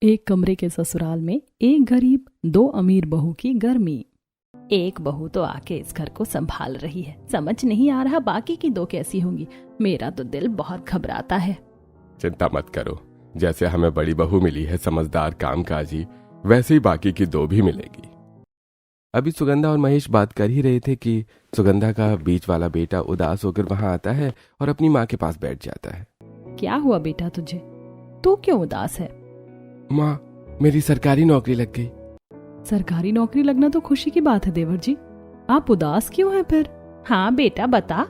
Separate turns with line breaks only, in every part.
एक कमरे के ससुराल में एक गरीब दो अमीर बहू की गर्मी। एक बहू तो आके इस घर को संभाल रही है, समझ नहीं आ रहा बाकी की दो कैसी होंगी। मेरा तो दिल बहुत घबराता है।
चिंता मत करो, जैसे हमें बड़ी बहू मिली है समझदार कामकाजी, वैसे ही बाकी की दो भी मिलेगी। अभी सुगंधा और महेश बात कर ही रहे थे कि सुगंधा का बीच वाला बेटा उदास होकर वहां आता है और अपनी माँ के पास बैठ जाता है।
क्या हुआ बेटा तुझे? तू क्यों उदास है?
माँ, मेरी सरकारी नौकरी लग गई।
सरकारी नौकरी लगना तो खुशी की बात है देवर जी, आप उदास क्यों हैं फिर? हाँ बेटा बता।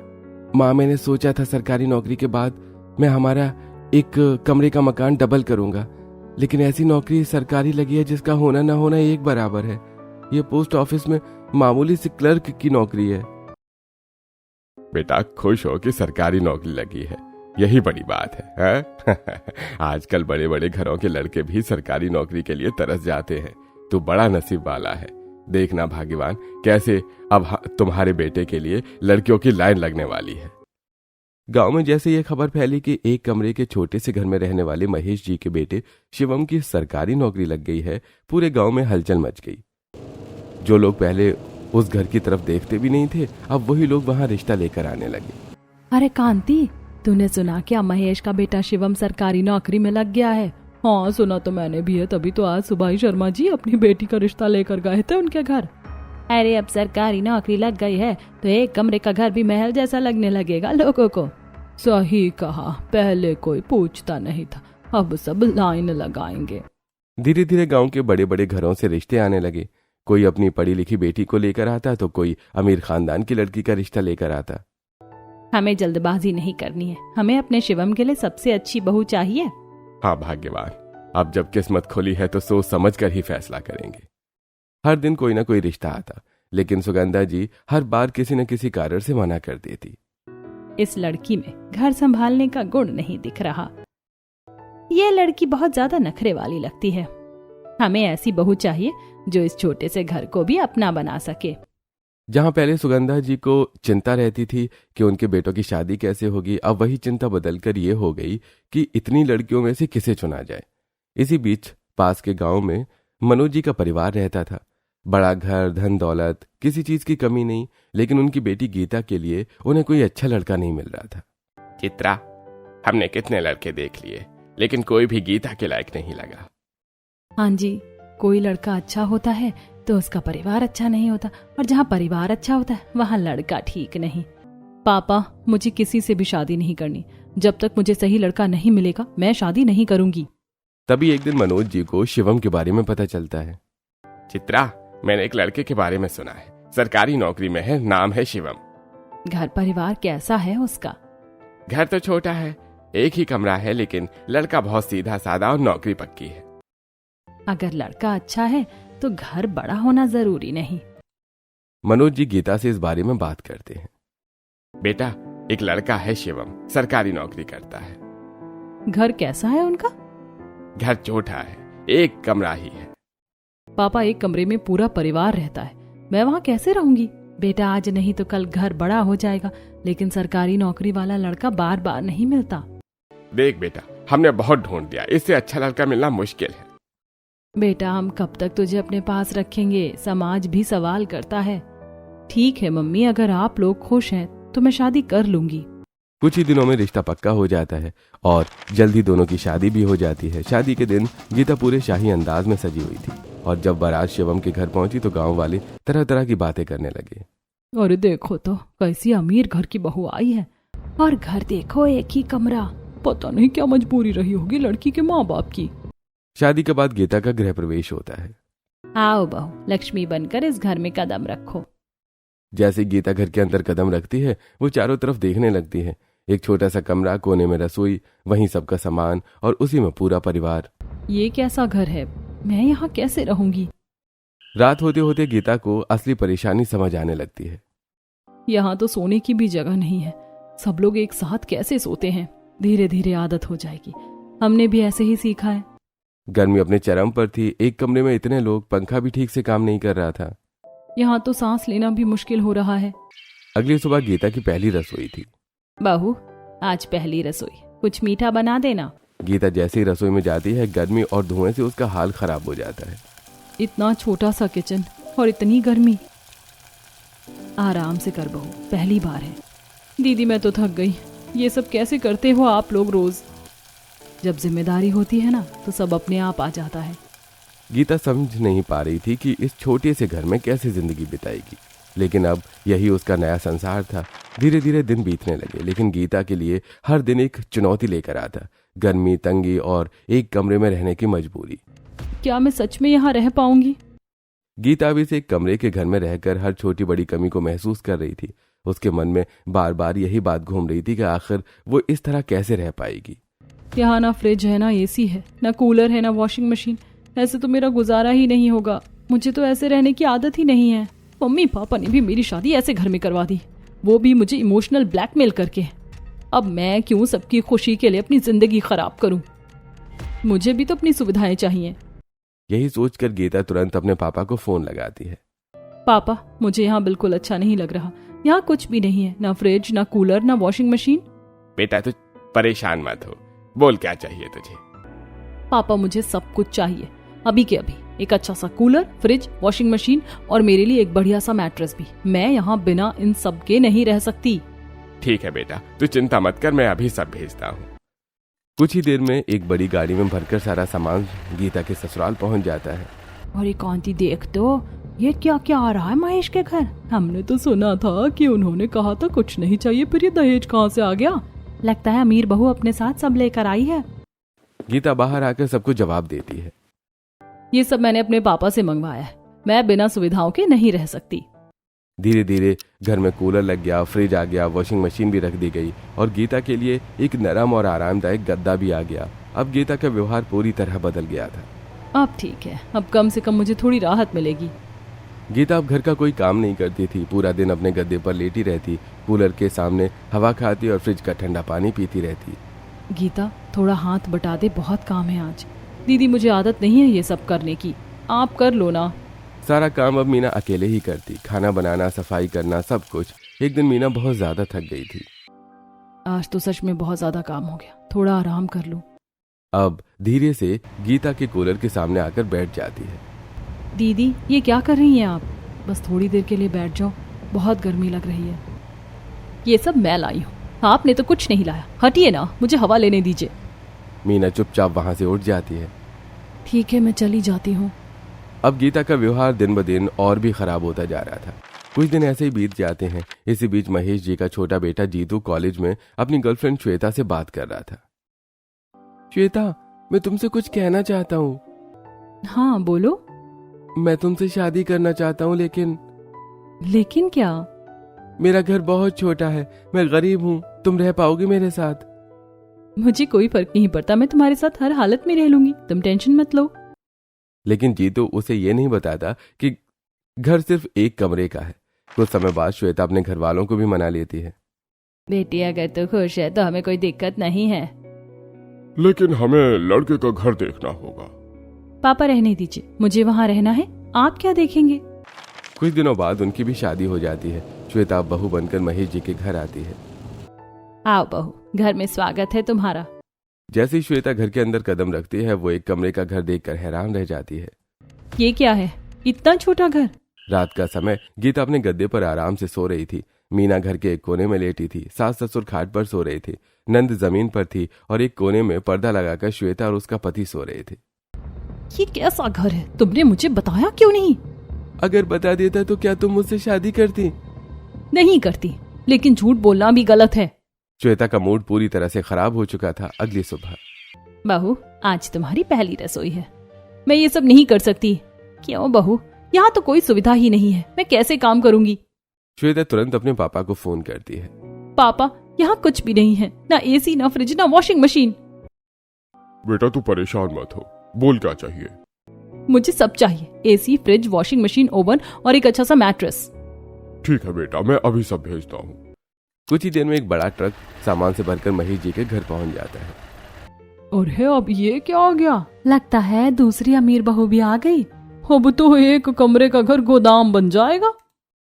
माँ, मैंने सोचा था सरकारी नौकरी के बाद मैं हमारा एक कमरे का मकान डबल करूंगा, लेकिन ऐसी नौकरी सरकारी लगी है जिसका होना ना होना एक बराबर है। ये पोस्ट ऑफिस में मामूली सी क्लर्क की नौकरी है। बेटा खुश हो कि सरकारी नौकरी लगी है, यही बड़ी बात है, आजकल बड़े बड़े घरों के लड़के भी सरकारी नौकरी के लिए तरस जाते हैं। तू बड़ा नसीब वाला है। देखना भाग्यवान, कैसे अब तुम्हारे बेटे के लिए लड़कियों की लाइन लगने वाली है। गांव में जैसे ये खबर फैली कि एक कमरे के छोटे से घर में रहने वाले महेश जी के बेटे शिवम की सरकारी नौकरी लग गई है, पूरे गांव में हलचल मच गई। जो लोग पहले उस घर की तरफ देखते भी नहीं थे, अब वही लोग वहां रिश्ता लेकर आने लगे।
अरे कांति, तूने सुना क्या महेश का बेटा शिवम सरकारी नौकरी में लग गया है? हाँ सुना तो मैंने भी है, तभी तो आज सुबह ही शर्मा जी अपनी बेटी का रिश्ता लेकर गए थे उनके घर। अरे अब सरकारी नौकरी लग गई है तो एक कमरे का घर भी महल जैसा लगने लगेगा लोगों को। सही कहा, पहले कोई पूछता नहीं था, अब सब लाइन लगाएंगे।
धीरे धीरे गांव के बड़े बड़े घरों से रिश्ते आने लगे। कोई अपनी पढ़ी लिखी बेटी को लेकर आता तो कोई अमीर खानदान की लड़की का रिश्ता लेकर आता।
हमें जल्दबाजी नहीं करनी है, हमें अपने शिवम के लिए सबसे अच्छी बहू चाहिए।
हाँ भाग्यवान, अब जब किस्मत खुली है तो सोच समझ कर ही फैसला करेंगे। हर दिन कोई ना कोई रिश्ता आता, लेकिन सुगंधा जी हर बार किसी न किसी कारण से मना कर देती।
इस लड़की में घर संभालने का गुण नहीं दिख रहा। ये लड़की बहुत ज्यादा नखरे वाली लगती है। हमें ऐसी बहू चाहिए जो इस छोटे से घर को भी अपना बना सके।
जहां पहले सुगंधा जी को चिंता रहती थी कि उनके बेटों की शादी कैसे होगी, अब वही चिंता बदलकर ये हो गई कि इतनी लड़कियों में से किसे चुना जाए। इसी बीच पास के गांव में मनोज जी का परिवार रहता था। बड़ा घर, धन दौलत, किसी चीज की कमी नहीं, लेकिन उनकी बेटी गीता के लिए उन्हें कोई अच्छा लड़का नहीं मिल रहा था। चित्रा, हमने कितने लड़के देख लिए, लेकिन कोई भी गीता के लायक नहीं लगा।
हाँ जी, कोई लड़का अच्छा होता है तो उसका परिवार अच्छा नहीं होता, और जहाँ परिवार अच्छा होता है वहाँ लड़का ठीक नहीं। पापा, मुझे किसी से भी शादी नहीं करनी। जब तक मुझे सही लड़का नहीं मिलेगा मैं शादी नहीं करूंगी।
तभी एक दिन मनोज जी को शिवम के बारे में पता चलता है। चित्रा, मैंने एक लड़के के बारे में सुना है, सरकारी नौकरी में है, नाम है शिवम।
घर परिवार कैसा है उसका?
घर तो छोटा है, एक ही कमरा है, लेकिन लड़का बहुत सीधा साधा और नौकरी पक्की है।
अगर लड़का अच्छा है तो घर बड़ा होना जरूरी नहीं।
मनोज जी गीता से इस बारे में बात करते हैं। बेटा, एक लड़का है शिवम, सरकारी नौकरी करता है।
घर कैसा है उनका?
घर छोटा है, एक कमरा ही है।
पापा, एक कमरे में पूरा परिवार रहता है, मैं वहाँ कैसे रहूंगी? बेटा, आज नहीं तो कल घर बड़ा हो जाएगा, लेकिन सरकारी नौकरी वाला लड़का बार बार नहीं मिलता।
देख बेटा, हमने बहुत ढूंढ लिया, इससे अच्छा लड़का मिलना मुश्किल है।
बेटा, हम कब तक तुझे अपने पास रखेंगे? समाज भी सवाल करता है। ठीक है मम्मी, अगर आप लोग खुश हैं तो मैं शादी कर लूंगी।
कुछ ही दिनों में रिश्ता पक्का हो जाता है और जल्दी दोनों की शादी भी हो जाती है। शादी के दिन गीता पूरे शाही अंदाज में सजी हुई थी, और जब बारात शिवम के घर पहुंची तो गांव वाले तरह तरह की बातें करने लगे।
अरे देखो तो कैसी अमीर घर की बहू आई है, और घर देखो एक ही कमरा। पता नहीं क्या मजबूरी रही होगी लड़की के माँ बाप की।
शादी के बाद गीता का गृह प्रवेश होता है।
आओ बहू, लक्ष्मी बनकर इस घर में कदम रखो।
जैसे गीता घर के अंदर कदम रखती है, वो चारों तरफ देखने लगती है। एक छोटा सा कमरा, कोने में रसोई, वहीं सबका सामान, और उसी में पूरा परिवार।
ये कैसा घर है? मैं यहाँ कैसे रहूंगी?
रात होते होते गीता को असली परेशानी समझ आने लगती है।
यहाँ तो सोने की भी जगह नहीं है, सब लोग एक साथ कैसे सोते हैं? धीरे धीरे आदत हो जाएगी, हमने भी ऐसे ही सीखा है।
गर्मी अपने चरम पर थी, एक कमरे में इतने लोग, पंखा भी ठीक से काम नहीं कर रहा था।
यहाँ तो सांस लेना भी मुश्किल हो रहा है।
अगली सुबह गीता की पहली रसोई थी।
बहू, आज पहली रसोई, कुछ मीठा बना देना।
गीता जैसे ही रसोई में जाती है, गर्मी और धुएं से उसका हाल खराब हो जाता है।
इतना छोटा सा किचन और इतनी गर्मी। आराम से कर बहू, पहली बार है। दीदी मैं तो थक गई। ये सब कैसे करते हो आप लोग रोज? जब जिम्मेदारी होती है ना तो सब अपने आप आ जाता है।
गीता समझ नहीं पा रही थी कि इस छोटे से घर में कैसे जिंदगी बिताएगी, लेकिन अब यही उसका नया संसार था। धीरे धीरे दिन बीतने लगे, लेकिन गीता के लिए हर दिन एक चुनौती लेकर आता। गर्मी, तंगी और एक कमरे में रहने की मजबूरी।
क्या मैं सच में यहाँ रह पाऊंगी?
गीता अभी से एक कमरे के घर में रहकर हर छोटी बड़ी कमी को महसूस कर रही थी। उसके मन में बार बार यही बात घूम रही थी कि आखिर वो इस तरह कैसे रह पाएगी।
यहाँ ना फ्रिज है, ना एसी है, ना कूलर है, ना वॉशिंग मशीन। ऐसे तो मेरा गुजारा ही नहीं होगा। मुझे तो ऐसे रहने की आदत ही नहीं है। मम्मी पापा ने भी मेरी शादी ऐसे घर में करवा दी, वो भी मुझे इमोशनल ब्लैकमेल करके। अब मैं क्यों सबकी खुशी के लिए अपनी जिंदगी खराब करूं? मुझे भी तो अपनी सुविधाएं चाहिए।
यही सोचकर गीता तुरंत अपने पापा को फोन लगाती है।
पापा, मुझे यहाँ बिल्कुल अच्छा नहीं लग रहा। यहाँ कुछ भी नहीं है, ना फ्रिज, ना कूलर, ना वॉशिंग मशीन।
बेटा तू परेशान मत हो, बोल क्या चाहिए तुझे?
पापा मुझे सब कुछ चाहिए, अभी के अभी। एक अच्छा सा कूलर, फ्रिज, वॉशिंग मशीन और मेरे लिए एक बढ़िया सा मैट्रेस भी। मैं यहाँ बिना इन सब के नहीं रह सकती।
ठीक है बेटा, तू चिंता मत कर, मैं अभी सब भेजता हूँ। कुछ ही देर में एक बड़ी गाड़ी में भरकर सारा सामान गीता के ससुराल पहुंच जाता है।
और एक आंटी देख तो, ये क्या क्या आ रहा है महेश के घर? हमने तो सुना था कि उन्होंने कहा था कुछ नहीं चाहिए, फिर ये दहेज कहाँ से आ गया? लगता है अमीर बहू अपने साथ सब लेकर आई है।
गीता बाहर आकर सबको जवाब देती है।
ये सब मैंने अपने पापा से मंगवाया है। मैं बिना सुविधाओं के नहीं रह सकती।
धीरे धीरे घर में कूलर लग गया, फ्रिज आ गया, वॉशिंग मशीन भी रख दी गई और गीता के लिए एक नरम और आरामदायक गद्दा भी आ गया। अब गीता का व्यवहार पूरी तरह बदल गया था।
अब ठीक है, अब कम से कम मुझे थोड़ी राहत मिलेगी।
गीता अब घर का कोई काम नहीं करती थी। पूरा दिन अपने गद्दे पर लेटी रहती, कूलर के सामने हवा खाती और फ्रिज का ठंडा पानी पीती रहती।
गीता, थोड़ा हाथ बटा दे, बहुत काम है आज। दीदी मुझे आदत नहीं है ये सब करने की, आप कर लो ना।
सारा काम अब मीना अकेले ही करती, खाना बनाना, सफाई करना, सब कुछ। एक दिन मीना बहुत ज्यादा थक गई थी।
आज तो सच में बहुत ज्यादा काम हो गया, थोड़ा आराम कर लूं।
अब धीरे से गीता के कूलर के सामने आकर बैठ जाती है।
दीदी ये क्या कर रही हैं आप? बस थोड़ी देर के लिए बैठ जाओ, बहुत गर्मी लग रही है। ये सब मैं लाई हूँ, आपने तो कुछ नहीं लाया। हटिए ना, मुझे हवा लेने दीजिए।
मीना चुपचाप वहां से उठ जाती है।
ठीक है, मैं चली जाती हूँ।
अब गीता का व्यवहार दिन ब दिन और भी खराब होता जा रहा था। कुछ दिन ऐसे ही बीत जाते हैं। इसी बीच महेश जी का छोटा बेटा जीतू कॉलेज में अपनी गर्लफ्रेंड श्वेता से बात कर रहा था। श्वेता, मैं तुमसे कुछ कहना चाहता हूँ।
हाँ बोलो।
मैं तुमसे शादी करना चाहता हूँ,
लेकिन क्या?
मेरा घर बहुत छोटा है, मैं गरीब हूँ, तुम रह पाओगे मेरे साथ?
मुझे कोई फर्क नहीं पड़ता, मैं तुम्हारे साथ हर हालत में रह लूंगी, तुम टेंशन मत लो।
लेकिन जीतू उसे ये नहीं बताता कि घर सिर्फ एक कमरे का है। कुछ समय बाद श्वेता अपने घर वालों को भी मना लेती है।
बेटी अगर तो खुश है तो हमें कोई दिक्कत नहीं है,
लेकिन हमें लड़के का घर देखना होगा।
पापा रहने दीजिए, मुझे वहाँ रहना है, आप क्या देखेंगे?
कुछ दिनों बाद उनकी भी शादी हो जाती है। श्वेता बहू बनकर महेश जी के घर आती है।
आओ बहू, घर में स्वागत है तुम्हारा।
जैसे ही श्वेता घर के अंदर कदम रखती है, वो एक कमरे का घर देखकर हैरान रह जाती है।
ये क्या है, इतना छोटा घर?
रात का समय गीता अपने गद्दे पर आराम से सो रही थी। मीना घर के एक कोने में लेटी थी, सास ससुर खाट पर सो रहे थे, नंद जमीन पर थी और एक कोने में पर्दा लगाकर श्वेता और उसका पति सो रहे थे।
ये कैसा घर है, तुमने मुझे बताया क्यों नहीं?
अगर बता देता तो क्या तुम मुझसे शादी करती?
नहीं करती, लेकिन झूठ बोलना भी गलत है।
श्वेता का मूड पूरी तरह से खराब हो चुका था। अगली सुबह,
बहू आज तुम्हारी पहली रसोई है, मैं ये सब नहीं कर सकती। क्यों बहू, यहाँ तो कोई सुविधा ही नहीं है, मैं कैसे काम करूंगी?
श्वेता तुरंत अपने पापा को फोन करती है।
पापा, यहाँ कुछ भी नहीं है, ना एसी, ना फ्रिज, ना वॉशिंग मशीन।
बेटा तू परेशान मत हो, बोल क्या चाहिए?
मुझे सब चाहिए, AC, fridge, washing machine, oven और एक अच्छा सा मैट्रेस।
ठीक है बेटा, मैं अभी सब भेजता हूँ।
कुछ ही देर में एक बड़ा ट्रक सामान से भरकर महेश जी के घर पहुंच जाता है।
और है, अब ये क्या आ गया? लगता है दूसरी अमीर बहू भी आ गई। अब तो एक कमरे का घर गोदाम बन जाएगा।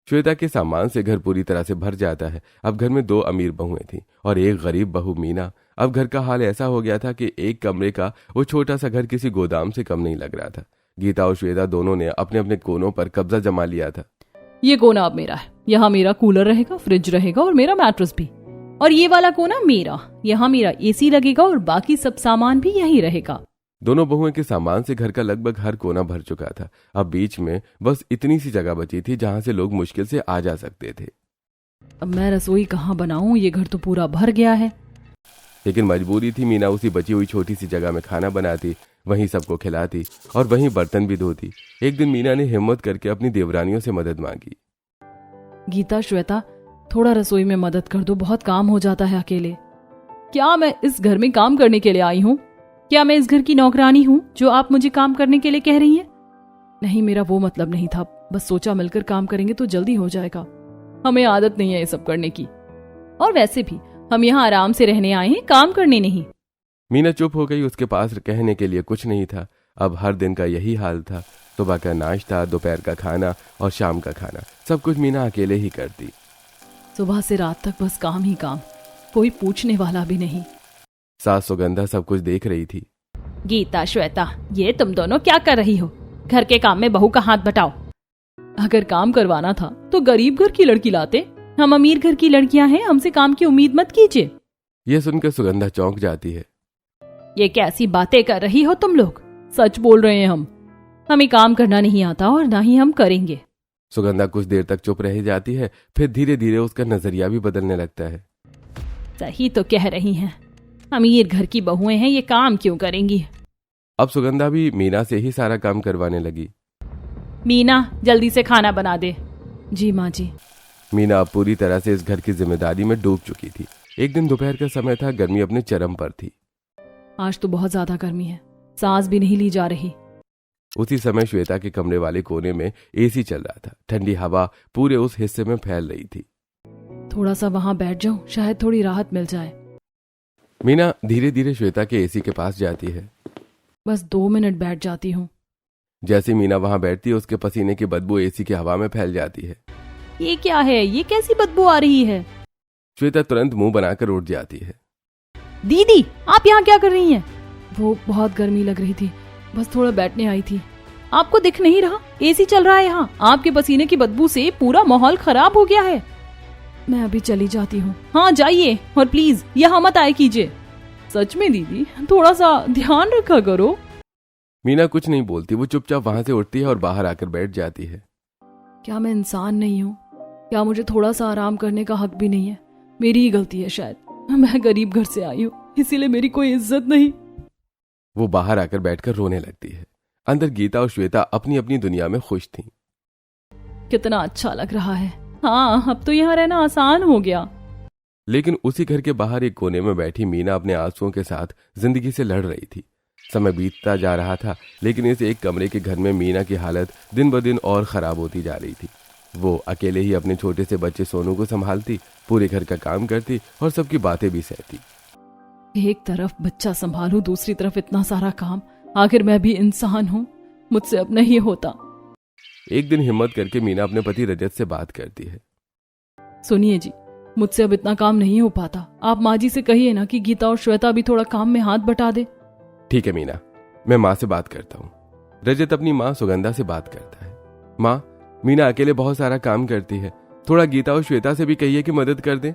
श्वेता के सामान से घर पूरी तरह से भर जाता है। अब घर में 2 अमीर बहुएं थीं और एक गरीब बहू मीना। अब घर का हाल ऐसा हो गया था कि एक कमरे का वो छोटा सा घर किसी गोदाम से कम नहीं लग रहा था। गीता और श्वेता दोनों ने अपने अपने कोनों पर कब्जा जमा लिया था।
ये कोना अब मेरा है, यहाँ मेरा कूलर रहेगा, फ्रिज रहेगा और मेरा मैट्रेस भी। और ये वाला कोना मेरा, यहाँ मेरा एसी लगेगा और बाकी सब सामान भी यहीं रहेगा।
दोनों बहुओं के सामान से घर का लगभग हर कोना भर चुका था। अब बीच में बस इतनी सी जगह बची थी जहां से लोग मुश्किल से आ जा सकते थे।
अब मैं रसोई कहाँ बनाऊं, ये घर तो पूरा भर गया है।
लेकिन मजबूरी थी। मीना उसी बची हुई छोटी सी जगह में खाना बनाती, वहीं सबको खिलाती और वहीं बर्तन भी धोती। एक दिन मीना ने हिम्मत करके अपनी देवरानियों से मदद मांगी।
गीता, श्वेता, थोड़ा रसोई में मदद कर दो, बहुत काम हो जाता है अकेले। क्या मैं इस घर में काम करने के लिए आई हूँ? क्या मैं इस घर की नौकरानी हूँ जो आप मुझे काम करने के लिए कह रही हैं? नहीं, मेरा वो मतलब नहीं था। बस सोचा मिलकर काम करेंगे तो जल्दी हो जाएगा। हमें आदत नहीं है ये सब करने की, और वैसे भी हम यहाँ आराम से रहने आए हैं, काम करने नहीं।
मीना चुप हो गई। उसके पास कहने के लिए कुछ नहीं था। अब हर दिन का यही हाल था। सुबह का नाश्ता, दोपहर का खाना और शाम का खाना, सब कुछ मीना अकेले ही करती।
सुबह से रात तक बस काम ही काम, कोई पूछने वाला भी नहीं।
सास सुगंधा सब कुछ देख रही थी।
गीता, श्वेता, ये तुम दोनों क्या कर रही हो? घर के काम में बहू का हाथ बटाओ। अगर काम करवाना था तो गरीब घर की लड़की लाते। हम अमीर घर की लड़कियां हैं, हमसे काम की उम्मीद मत कीजिए।
यह सुनकर सुगंधा चौंक जाती है।
ये कैसी बातें कर रही हो तुम लोग? सच बोल रहे हैं हम। हमें काम करना नहीं आता और ना ही हम करेंगे।
सुगंधा कुछ देर तक चुप रह जाती है, फिर धीरे धीरे उसका नजरिया भी बदलने लगता है।
सही तो कह रही हैं, अमीर घर की बहुएं हैं, ये काम क्यों करेंगी?
अब सुगंधा भी मीना से ही सारा काम करवाने लगी।
मीना, जल्दी से खाना बना दे। जी माँ जी।
मीना अब पूरी तरह से इस घर की जिम्मेदारी में डूब चुकी थी। एक दिन दोपहर का समय था। गर्मी अपने चरम पर थी।
आज तो बहुत ज्यादा गर्मी है, सांस भी नहीं ली जा रही।
उसी समय श्वेता के कमरे वाले कोने में एसी चल रहा था। ठंडी हवा पूरे उस हिस्से में फैल रही थी।
थोड़ा सा वहां बैठ जाऊं, शायद थोड़ी राहत मिल जाए।
मीना धीरे धीरे श्वेता के एसी के पास जाती है।
बस 2 मिनट बैठ जाती हूँ।
जैसे मीना वहां बैठती है, उसके पसीने की बदबू एसी की हवा में फैल जाती है।
ये क्या है? ये कैसी बदबू आ रही है?
श्वेता तुरंत मुंह बनाकर उठ जाती है।
दीदी, आप यहाँ क्या कर रही हैं? वो बहुत गर्मी लग रही थी, बस थोड़ा बैठने आई थी। आपको दिख नहीं रहा? एसी चल रहा है यहाँ। आपके पसीने की बदबू से पूरा माहौल खराब हो गया है। मैं अभी चली जाती हूँ। हाँ जाइए, और प्लीज यहाँ मत आए कीजिए। सच में दीदी, थोड़ा सा ध्यान रखा करो।
मीना कुछ नहीं बोलती। वो चुपचाप वहां से उठती है और बाहर आकर बैठ जाती है।
क्या मैं इंसान नहीं हूँ? क्या मुझे थोड़ा सा आराम करने का हक भी नहीं है? मेरी ही गलती है शायद। मैं गरीब घर से आई हूँ, इसीलिए मेरी कोई इज्जत नहीं।
वो बाहर आकर बैठकर रोने लगती है। अंदर गीता और श्वेता अपनी अपनी दुनिया में खुश थीं।
कितना अच्छा लग रहा है। हाँ, अब तो यहाँ रहना आसान हो गया।
लेकिन उसी घर के बाहर एक कोने में बैठी मीना अपने आंसुओं के साथ जिंदगी से लड़ रही थी। समय बीतता जा रहा था, लेकिन इस एक कमरे के घर में मीना की हालत दिन ब दिन और खराब होती जा रही थी। वो अकेले ही अपने छोटे से बच्चे सोनू को संभालती, पूरे घर का काम करती और सबकी बातें भी सहती।
एक तरफ बच्चा संभालूं, दूसरी तरफ इतना सारा काम। आखिर मैं भी इंसान हूँ, मुझसे अब नहीं होता।
एक दिन हिम्मत करके मीना अपने पति रजत से बात करती है।
सुनिए जी, मुझसे अब इतना काम नहीं हो पाता। आप माँ जी से कहिए ना कि गीता और श्वेता भी थोड़ा काम में हाथ बटा दे।
ठीक है मीना, मैं माँ से बात करता हूँ। रजत अपनी माँ सुगंधा से बात करता है। माँ, मीना अकेले बहुत सारा काम करती है, थोड़ा गीता और श्वेता से भी कहिए कि मदद कर दें।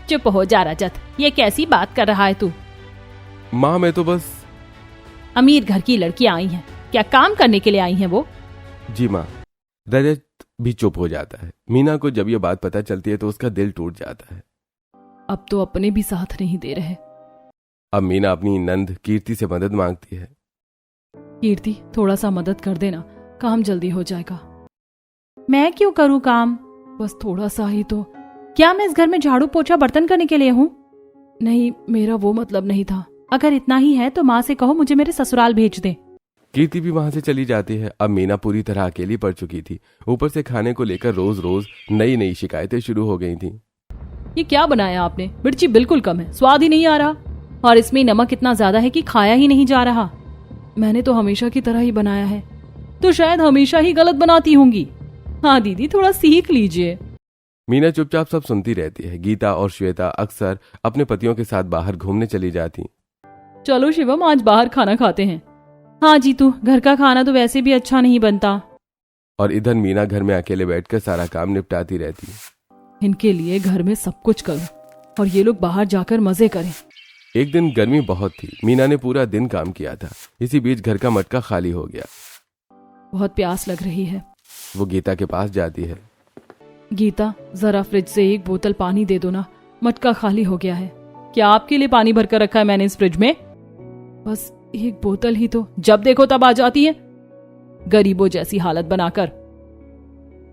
चुप हो जा रजत, ये कैसी बात कर रहा है तू?
माँ मैं तो बस।
अमीर घर की लड़कियां आई हैं, क्या काम करने के लिए आई हैं वो?
जी माँ। रजत भी चुप हो जाता है। मीना को जब ये बात पता चलती है तो उसका दिल टूट जाता है।
अब तो अपने भी साथ नहीं दे रहे।
अब मीना अपनी नंद कीर्ति से मदद मांगती है।
कीर्ति, थोड़ा सा मदद कर देना, काम जल्दी हो जाएगा। मैं क्यों करूँ काम? बस थोड़ा सा ही तो। क्या मैं इस घर में झाड़ू पोछा बर्तन करने के लिए हूँ? नहीं, मेरा वो मतलब नहीं था। अगर इतना ही है तो माँ से कहो मुझे मेरे ससुराल भेज दे।
कीर्ति भी वहां से चली जाती है। अब मीना पूरी तरह अकेली पड़ चुकी थी। ऊपर से खाने को लेकर रोज रोज नई नई शिकायतें शुरू हो गई थीं।
ये क्या बनाया आपने? मिर्ची बिल्कुल कम है, स्वाद ही नहीं आ रहा, और इसमें नमक इतना ज्यादा है कि खाया ही नहीं जा रहा। मैंने तो हमेशा की तरह ही बनाया है। तो शायद हमेशा ही गलत बनाती होंगी। हाँ दीदी, थोड़ा सीख लीजिए।
मीना चुपचाप सब सुनती रहती है। गीता और श्वेता अक्सर अपने पतियों के साथ बाहर घूमने चली जाती।
चलो शिवम, आज बाहर खाना खाते हैं। हाँ जीतू, घर का खाना तो वैसे भी अच्छा नहीं बनता।
और इधर मीना घर में अकेले बैठकर सारा काम निपटाती रहती।
इनके लिए घर में सब कुछ करूं और ये लोग बाहर जाकर मजे करें।
एक दिन गर्मी बहुत थी। मीना ने पूरा दिन काम किया था। इसी बीच घर का मटका खाली हो गया।
बहुत प्यास लग रही है।
वो गीता के पास जाती है।
गीता, जरा फ्रिज से एक बोतल पानी दे दो ना, मटका खाली हो गया है। क्या आपके लिए पानी भरकर रखा है मैंने इस फ्रिज में? बस एक बोतल ही तो, जब देखो तब आ जाती है, गरीबों जैसी हालत बनाकर।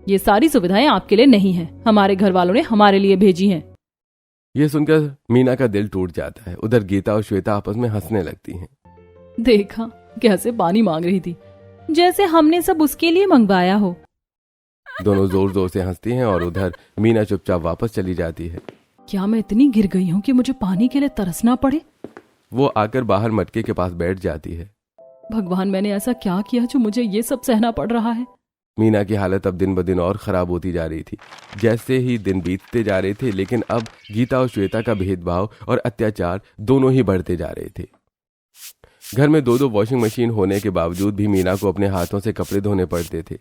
ये सारी सुविधाएं आपके लिए नहीं है, हमारे घर वालों ने हमारे लिए भेजी हैं।
ये सुनकर मीना का दिल टूट जाता है। उधर गीता और श्वेता आपस में हंसने लगती हैं।
देखा कैसे पानी मांग रही थी, जैसे हमने सब उसके लिए मंगवाया हो।
दोनों जोर जोर से हंसती हैं और उधर मीना चुपचाप वापस चली जाती है।
क्या मैं इतनी गिर गई हूं कि मुझे पानी के लिए तरसना पड़े?
वो आकर बाहर मटके के पास बैठ जाती है।
भगवान, मैंने ऐसा क्या किया जो मुझे ये सब सहना पड़ रहा है?
मीना की हालत अब दिन ब दिन और खराब होती जा रही थी। जैसे ही दिन बीतते जा रहे थे, लेकिन अब गीता और श्वेता का भेदभाव और अत्याचार दोनों ही बढ़ते जा रहे थे। घर में दो वॉशिंग मशीन होने के बावजूद भी मीना को अपने हाथों से कपड़े धोने पड़ते थे।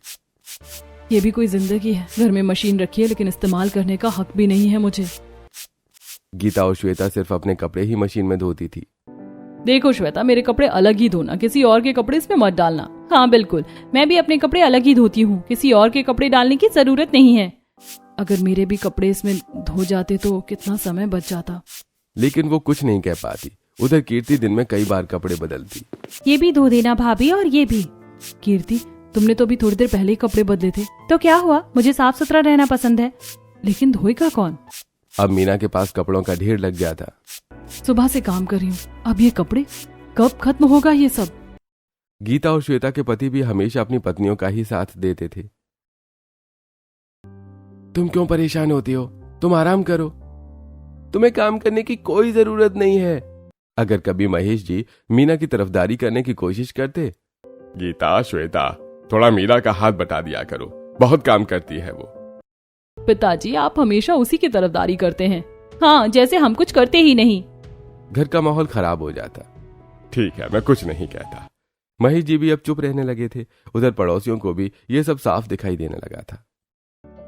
ये भी कोई जिंदगी है? घर में मशीन रखी है लेकिन इस्तेमाल करने का हक भी नहीं है मुझे।
गीता और श्वेता सिर्फ अपने कपड़े ही मशीन में धोती थी।
देखो श्वेता, मेरे कपड़े अलग ही धोना, किसी और के कपड़े इसमें मत डालना। हाँ बिल्कुल, मैं भी अपने कपड़े अलग ही धोती हूँ, किसी और के कपड़े डालने की जरूरत नहीं है। अगर मेरे भी कपड़े इसमें धो जाते तो कितना समय बच जाता।
लेकिन वो कुछ नहीं कह पाती। उधर कीर्ति दिन में कई बार कपड़े बदलती।
ये भी धो देना भाभी, और ये भी। कीर्ति, तुमने तो अभी थोड़ी देर पहले ही कपड़े बदले थे, तो क्या हुआ? मुझे साफ सुथरा रहना पसंद है। लेकिन धोएगा कौन?
अब मीना के पास कपड़ों का ढेर लग जाता।
सुबह से काम कर रही हूँ, अब ये कपड़े कब खत्म होगा ये सब?
गीता और श्वेता के पति भी हमेशा अपनी पत्नियों का ही साथ देते थे। तुम क्यों परेशान होती हो? तुम आराम करो, तुम्हें काम करने की कोई जरूरत नहीं है। अगर कभी महेश जी मीना की तरफदारी करने की कोशिश करते।
गीता, श्वेता, थोड़ा मीरा का हाथ बटा दिया करो, बहुत काम करती है वो।
पिताजी, आप हमेशा उसी की तरफदारी करते हैं। हाँ, जैसे हम कुछ करते ही नहीं।
घर का माहौल खराब हो जाता।
ठीक है, मैं कुछ नहीं कहता।
महेश जी भी अब चुप रहने लगे थे। उधर पड़ोसियों को भी ये सब साफ दिखाई देने लगा था।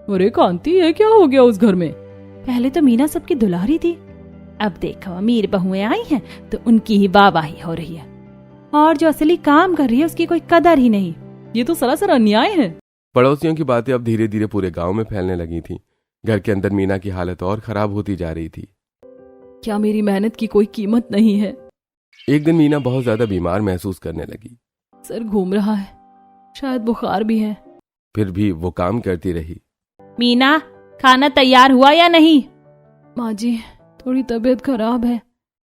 अरे कांति, ये क्या हो गया उस घर में? पहले तो मीना सबकी दुलारी थी, अब देखो अमीर बहुएं आई हैं तो उनकी ही वाहवाही हो रही है, और जो असली काम कर रही है उसकी कोई कदर ही नहीं। ये तो सरासर अन्याय है।
पड़ोसियों की बातें अब धीरे धीरे पूरे गांव में फैलने लगी थी। घर के अंदर मीना की हालत और खराब होती जा रही थी।
क्या मेरी मेहनत की कोई कीमत नहीं है?
एक दिन मीना बहुत ज्यादा बीमार महसूस करने लगी।
सर घूम रहा है, शायद बुखार भी है।
फिर भी वो काम करती रही।
मीना, खाना तैयार हुआ या नहीं? माँ जी, थोड़ी तबीयत खराब है।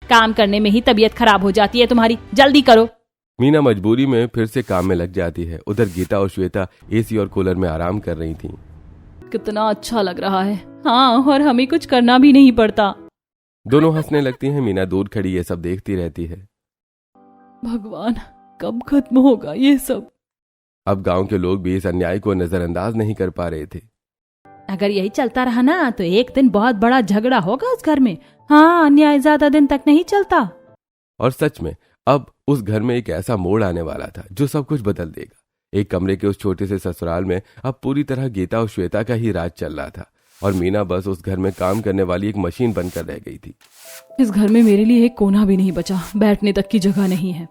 काम करने में ही तबीयत खराब हो जाती है तुम्हारी, जल्दी करो।
मीना मजबूरी में फिर से काम में लग जाती है। उधर गीता और श्वेता एसी और कूलर में आराम कर रही थीं।
कितना अच्छा लग रहा है। हाँ, और हमें कुछ करना भी नहीं पड़ता।
दोनों हंसने लगती हैं। मीना दूर खड़ी ये सब देखती रहती है।
भगवान, कब खत्म होगा ये सब?
अब गांव के लोग भी इस अन्याय को नजरअंदाज नहीं कर पा रहे थे।
अगर यही चलता रहा ना तो एक दिन बहुत बड़ा झगड़ा होगा उस घर में। हाँ, अन्याय ज्यादा दिन तक नहीं चलता।
और सच में अब उस घर में एक ऐसा मोड़ आने वाला था जो सब कुछ बदल देगा। एक कमरे के उस छोटे से ससुराल में अब पूरी तरह गीता और श्वेता का ही राज चल रहा था, और मीना बस उस घर में काम करने वाली एक मशीन बनकर रह गई थी।
इस घर में मेरे लिए एक कोना भी नहीं बचा, बैठने तक की जगह नहीं है।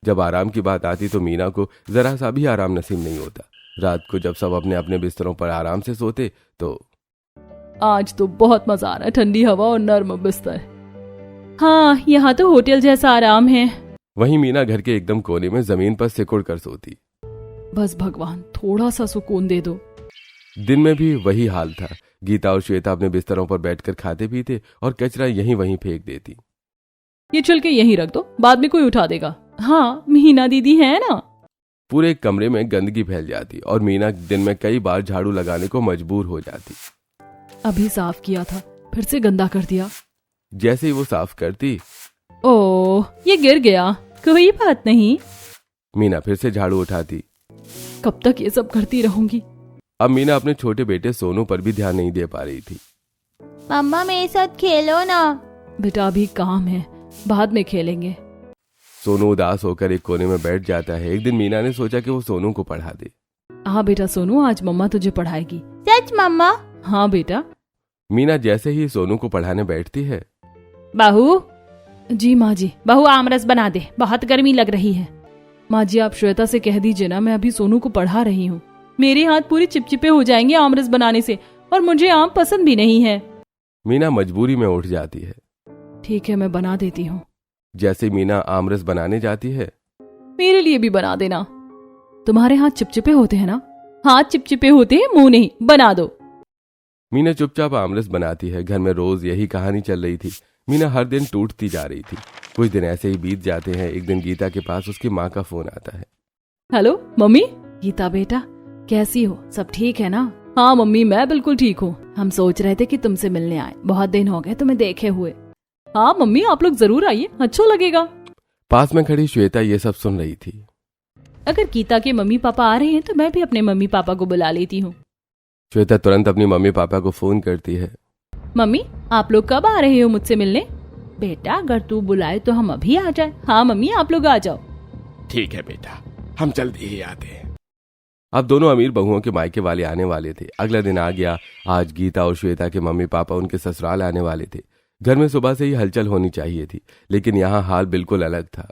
जब आराम की बात आती तो मीना को जरा सा भी आराम नसीब नहीं होता। रात को जब सब अपने अपने बिस्तरों पर आराम से सोते तो
आज तो बहुत मजा आ रहा है, ठंडी हवा और नर्म बिस्तर। हाँ, यहाँ तो होटल जैसा आराम है।
वहीं मीना घर के एकदम कोने में जमीन पर सिकुड़ कर सोती।
बस भगवान, थोड़ा सा सुकून दे दो।
दिन में भी वही हाल था। गीता और श्वेता अपने बिस्तरों पर बैठकर खाते पीते और कचरा यहीं वहीं फेंक देती।
ये चल के यहीं रख दो, बाद में कोई उठा देगा। हाँ, मीना दीदी है ना।
पूरे कमरे में गंदगी फैल जाती और मीना दिन में कई बार झाड़ू लगाने को मजबूर हो जाती।
अभी साफ किया था, फिर से गंदा कर दिया।
जैसे ही वो साफ करती,
ओह, ये गिर गया, कोई बात नहीं।
मीना फिर से झाड़ू उठाती।
कब तक ये सब करती रहूंगी?
अब मीना अपने छोटे बेटे सोनू पर भी ध्यान नहीं दे पा रही थी।
मम्मा मेरे साथ खेलो ना।
बेटा अभी काम है, बाद में खेलेंगे।
सोनू उदास होकर एक कोने में बैठ जाता है। एक दिन मीना ने सोचा कि वो सोनू को पढ़ा दे।
हाँ बेटा सोनू, आज मम्मा तुझे पढ़ाएगी।
सच मम्मा?
हाँ बेटा।
मीना जैसे ही सोनू को पढ़ाने बैठती है,
बहू। जी माँ जी। बहू आमरस बना दे, बहुत गर्मी लग रही है। माँ जी आप श्वेता से कह दीजिए ना, मैं अभी सोनू को पढ़ा रही हूँ। मेरे हाथ पूरी चिपचिपे हो जाएंगे आमरस बनाने से, और मुझे आम पसंद भी नहीं है।
मीना मजबूरी में उठ जाती है।
ठीक है, मैं बना देती हूँ।
जैसे मीना आमरस बनाने जाती है,
मेरे लिए भी बना देना। तुम्हारे हाथ चिपचिपे होते हैं ना? हाथ चिपचिपे होते हैं, मुंह नहीं। बना दो।
मीना चुपचाप आमरस बनाती है। घर में रोज यही कहानी चल रही थी। मीना हर दिन टूटती जा रही थी। कुछ दिन ऐसे ही बीत जाते हैं। एक दिन गीता के पास उसकी माँ का फोन आता है।
Hello mummy. गीता बेटा कैसी हो, सब ठीक है ना? हाँ मम्मी मैं बिल्कुल ठीक हूँ। हम सोच रहे थे कि तुमसे मिलने आए, बहुत दिन हो गए तुम्हें देखे हुए। हाँ मम्मी आप लोग जरूर आइए, अच्छा लगेगा।
पास में खड़ी श्वेता ये सब सुन रही थी।
अगर गीता के मम्मी पापा आ रहे हैं तो मैं भी अपने मम्मी पापा को बुला लेती हूँ।
श्वेता तुरंत अपनी मम्मी पापा को फोन करती है।
मम्मी आप लोग कब आ रहे हो मुझसे मिलने? बेटा अगर तू बुलाए तो हम अभी आ जाए। हाँ मम्मी आप लोग आ जाओ।
ठीक है बेटा, हम जल्दी ही आते हैं।
अब दोनों अमीर बहुओं के मायके वाले आने वाले थे। अगला दिन आ गया। आज गीता और श्वेता के मम्मी पापा उनके ससुराल आने वाले थे। घर में सुबह से ही हलचल होनी चाहिए थी, लेकिन यहाँ हाल बिल्कुल अलग था।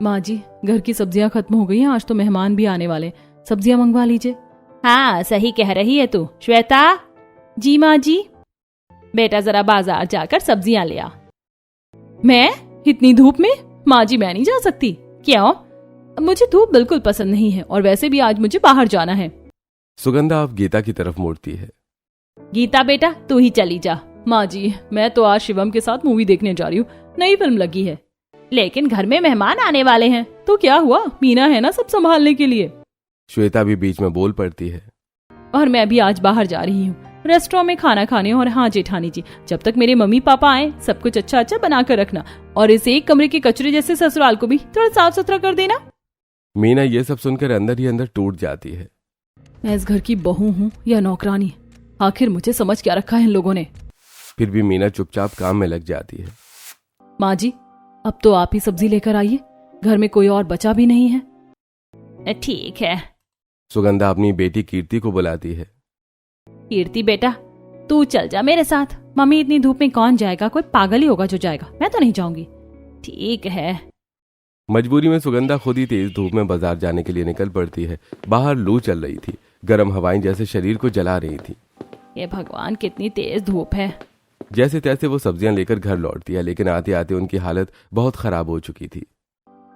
माँ जी घर की सब्जियाँ खत्म हो गई हैं, आज तो मेहमान भी आने वाले, सब्जियाँ मंगवा लीजिए। हाँ सही कह रही है तू श्वेता। जी माँ जी। बेटा जरा बाजार जाकर सब्जियाँ ले आ। मैं इतनी धूप में? माँ जी मैं नहीं जा सकती। क्यों? मुझे धूप बिल्कुल पसंद नहीं है, और वैसे भी आज मुझे बाहर जाना है।
सुगंधा अब गीता की तरफ मुड़ती है।
गीता बेटा तू ही चली जा। माँ जी मैं तो आज शिवम के साथ मूवी देखने जा रही हूँ, नई फिल्म लगी है। लेकिन घर में मेहमान आने वाले हैं। तो क्या हुआ, मीना है ना सब संभालने के लिए।
श्वेता भी बीच में बोल पड़ती है।
और मैं भी आज बाहर जा रही हूँ रेस्टोरेंट में खाना खाने। और हाँ जेठानी जी, जब तक मेरे मम्मी पापा आए सब कुछ अच्छा अच्छा बना कर रखना, और इस एक कमरे के कचरे जैसे ससुराल को भी थोड़ा साफ सुथरा कर देना।
मीना ये सब सुनकर अंदर ही अंदर टूट जाती है।
मैं इस घर की बहू हूँ या नौकरानी, आखिर मुझे समझ क्या रखा है इन लोगों ने।
फिर भी मीना चुपचाप काम में लग जाती है।
माँ जी अब तो आप ही सब्जी लेकर आइए, घर में कोई और बचा भी नहीं है। ठीक है।
सुगंधा अपनी बेटी कीर्ति को बुलाती है।
कीर्ति बेटा तू चल जा मेरे साथ। मम्मी इतनी धूप में कौन जाएगा, कोई पागल ही होगा जो जाएगा, मैं तो नहीं जाऊंगी। ठीक है।
मजबूरी में सुगंधा खुद ही तेज धूप में बाजार जाने के लिए निकल पड़ती है। बाहर लू चल रही थी। गर्म हवाएं जैसे शरीर को जला रही थी।
ये भगवान कितनी तेज धूप है।
जैसे तैसे वो सब्जियां लेकर घर लौटती है, लेकिन आते आते उनकी हालत बहुत खराब हो चुकी थी।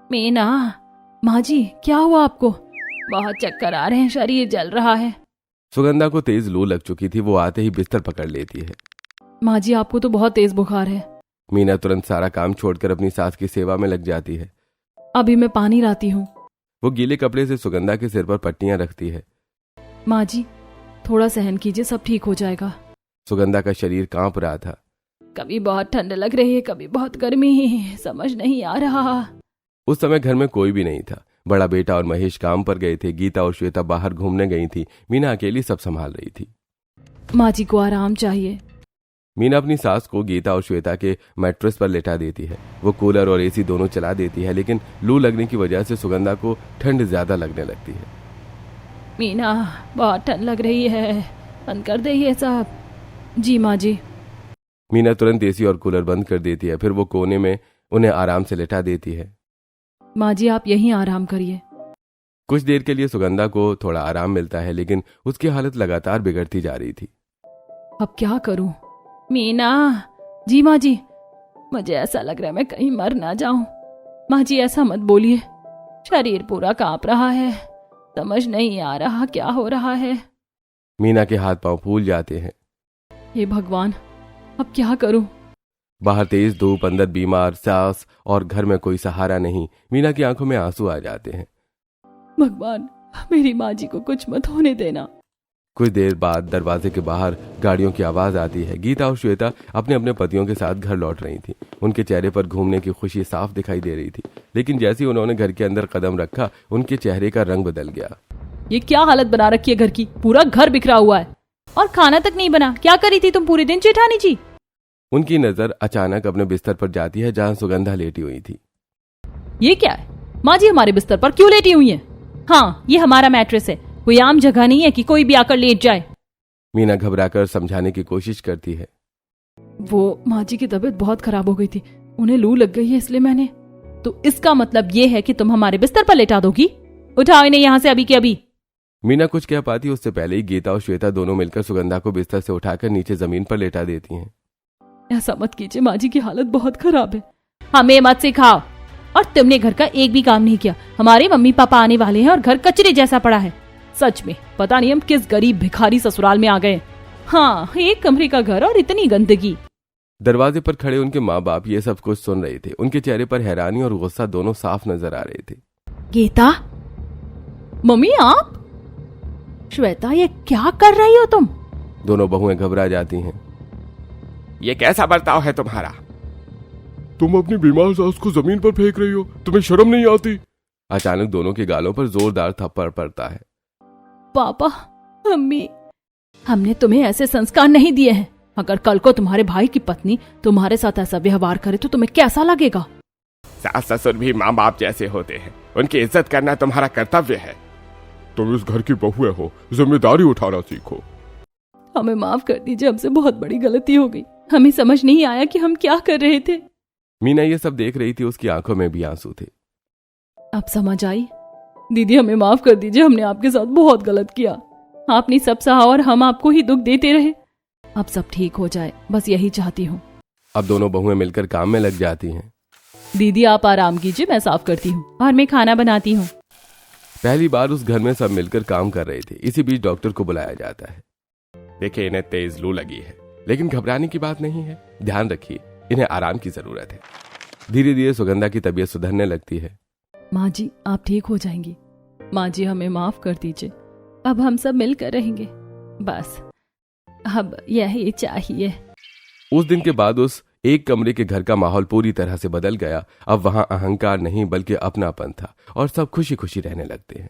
मीना। माँ जी क्या हुआ आपको? बहुत चक्कर आ रहे हैं, शरीर जल रहा है।
सुगंधा को तेज लू लग चुकी थी। वो आते ही बिस्तर पकड़ लेती है।
माँ जी आपको तो बहुत तेज बुखार है।
मीना तुरंत सारा काम छोड़कर अपनी सास की सेवा में लग जाती है।
अभी मैं पानी लाती हूँ।
वो गीले कपड़े से सुगंधा के सिर पर पट्टियां रखती है।
माँ जी थोड़ा सहन कीजिए, सब ठीक हो जाएगा।
सुगंधा का शरीर कांप रहा था।
कभी बहुत ठंड लग रही है, कभी बहुत गर्मी, समझ नहीं आ रहा।
उस समय घर में कोई भी नहीं था। बड़ा बेटा और महेश काम पर गए थे। गीता और श्वेता बाहर घूमने गई थी। मीना अकेली सब संभाल रही थी।
माँ जी को आराम चाहिए।
मीना अपनी सास को गीता और श्वेता के मैट्रेस पर लेटा देती है। वो कूलर और एसी दोनों चला देती है, लेकिन लू लगने की वजह से सुगंधा को ठंड ज्यादा लगने लगती है।
मीना बहुत ठंड लग रही है, बंद कर दे ये सब। जी माँ जी।
मीना तुरंत एसी और कूलर बंद कर देती है। फिर वो कोने में उन्हें आराम से लेटा देती है।
माँ जी आप यहीं आराम करिए।
कुछ देर के लिए सुगंधा को थोड़ा आराम मिलता है, लेकिन उसकी हालत लगातार बिगड़ती जा रही थी।
अब क्या करूं? मीना। जी माँ जी। मुझे ऐसा लग रहा है मैं कहीं मर ना जाऊं। माँ जी ऐसा मत बोलिए, शरीर पूरा कांप रहा है, समझ नहीं आ रहा क्या हो रहा है।
मीना के हाथ पांव फूल जाते हैं।
हे भगवान अब क्या करूं?
बाहर तेज धूप, अंदर बीमार सास और घर में कोई सहारा नहीं। मीना की आंखों में आंसू आ जाते हैं।
भगवान मेरी माँ जी को कुछ मत होने देना।
कुछ देर बाद दरवाजे के बाहर गाड़ियों की आवाज आती है। गीता और श्वेता अपने अपने पतियों के साथ घर लौट रही थी। उनके चेहरे पर घूमने की खुशी साफ दिखाई दे रही थी, लेकिन जैसे ही उन्होंने घर के अंदर कदम रखा उनके चेहरे का रंग बदल गया।
ये क्या हालत बना रखी है घर की, पूरा घर बिखरा हुआ है और खाना तक नहीं बना। क्या करी थी तुम पूरे दिन जेठानी जी?
उनकी नजर अचानक अपने बिस्तर पर जाती है जहां सुगंधा लेटी हुई थी।
ये क्या है? माँ जी हमारे बिस्तर पर क्यों लेटी हुई है? हाँ, ये हमारा मैट्रेस है, कोई आम जगह नहीं है कि कोई भी आकर लेट जाए।
मीना घबराकर समझाने की कोशिश करती है।
वो माँ जी की तबीयत बहुत खराब हो गई थी, उन्हें लू लग गई है, इसलिए मैंने। तो इसका मतलब ये है कि तुम हमारे बिस्तर पर लेटा दोगी? उठाओ इन्हें यहाँ से अभी के अभी।
मीना कुछ कह पाती उससे पहले ही गीता और श्वेता दोनों मिलकर सुगंधा को बिस्तर से उठाकर नीचे जमीन पर लेटा देती हैं।
ऐसा मत कीजिए, माँ जी की हालत बहुत खराब है। हमें मत सिखाओ। और तुमने घर का एक भी काम नहीं किया। हमारे मम्मी पापा आने वाले हैं और घर कचरे जैसा पड़ा है। सच में पता नहीं हम किस गरीब भिखारी ससुराल में आ गए। हाँ, एक कमरे का घर और इतनी गंदगी।
दरवाजे पर खड़े उनके माँ बाप ये सब कुछ सुन रहे थे। उनके चेहरे पर हैरानी और गुस्सा दोनों साफ नजर आ रहे थे।
गीता, मम्मी आप? श्वेता, ये क्या कर रही हो तुम?
दोनों बहुएं घबरा जाती हैं।
ये कैसा बर्ताव है तुम्हारा? तुम अपनी बीमार सास को जमीन पर फेंक रही हो, तुम्हें शर्म नहीं आती?
अचानक दोनों के गालों पर जोरदार थप्पड़ पड़ता है।
पापा, मम्मी, हमने तुम्हें ऐसे संस्कार नहीं दिए हैं। अगर कल को तुम्हारे भाई की पत्नी तुम्हारे साथ ऐसा व्यवहार करे तो तुम्हें कैसा लगेगा?
सास ससुर भी माँ बाप जैसे होते हैं, उनकी इज्जत करना तुम्हारा कर्तव्य है। तुम इस घर की बहुएं हो, जिम्मेदारी उठाना सीखो।
हमें माफ कर दीजिए, हमसे बहुत बड़ी गलती हो गई। हमें समझ नहीं आया कि हम क्या कर रहे थे।
मीना ये सब देख रही थी, उसकी आंखों में भी आंसू थे।
अब समझ आई? दीदी हमें माफ कर दीजिए, हमने आपके साथ बहुत गलत किया। आपने सब सहा और हम आपको ही दुख देते रहे। अब सब ठीक हो जाए, बस यही चाहती हूँ।
अब दोनों बहुएं मिलकर काम में लग जाती हैं।
दीदी आप आराम कीजिए, मैं साफ करती हूँ और मैं खाना बनाती हूँ।
पहली बार उस घर में सब मिलकर काम कर रहे थे। इसी बीच डॉक्टर को बुलाया जाता है।
देखिए, इन्हें तेज लू लगी है।
लेकिन घबराने की बात नहीं है, ध्यान रखिए, इन्हें आराम की जरूरत है। धीरे धीरे सुगंधा की तबीयत सुधरने लगती है।
माँ जी आप ठीक हो जाएंगी। माँ जी हमें माफ कर दीजिए, अब हम सब मिलकर रहेंगे, बस अब यही चाहिए।
उस दिन के बाद उस एक कमरे के घर का माहौल पूरी तरह से बदल गया। अब वहां अहंकार नहीं बल्कि अपनापन था और सब खुशी खुशी रहने लगते हैं।